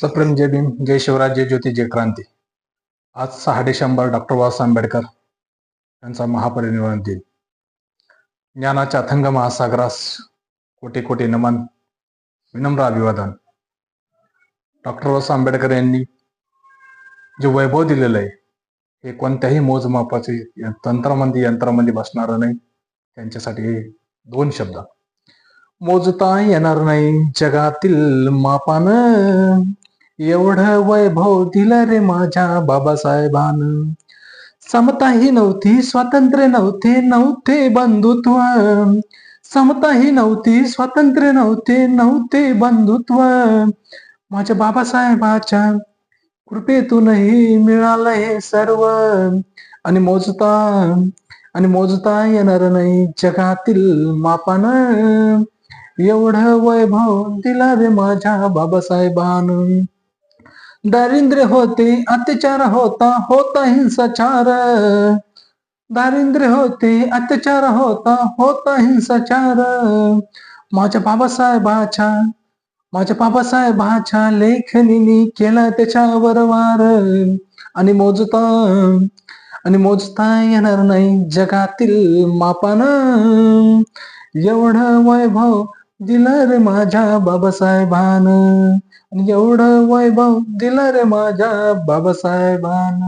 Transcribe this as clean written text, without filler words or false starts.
सप्रेम जय भीम, जय शिवराज, जय ज्योती, जय क्रांती. आज 6 डिसेंबर डॉक्टर बाबासाहेब आंबेडकर यांचा महापरिनिर्वाण दिन. ज्ञानाच्या अथंग महासागरास कोटी कोटी नमन, विनम्र अभिवादन. डॉक्टर बाबासाहेब आंबेडकर यांनी जे वैभव दिलेलं आहे हे कोणत्याही मोजमापाचे यंत्रामध्ये बसणार नाही. त्यांच्यासाठी हे 2 शब्द. मोजता येणार नाही जगातील मापानं, एवढं वैभव दिलं रे माझ्या बाबासाहेबानं. समताही नव्हती, स्वातंत्र्य नव्हते बंधुत्व. समताही नव्हती, स्वातंत्र्य नव्हते बंधुत्व. माझ्या बाबासाहेबाच्या कृपेतूनही मिळालं हे सर्व. आणि मोजता येणार नाही जगातील मापानं, एवढं वैभव दिला रे माझ्या बाबासाहेबानं. दारिद्र्य होते, अत्याचार होता हिंसाचार. दारिद्र्य होते, अत्याचार होता हिंसाचार. माझ्या बाबासाहेबाच्या लेखणीने केला त्याच्यावर वार. आणि मोजता येणार नाही जगातील मापानं, एवढं वैभव दिलं रे माझ्या बाबासाहेबानं. एवढं वैभव दिलं रे माझ्या बाबासाहेबानं.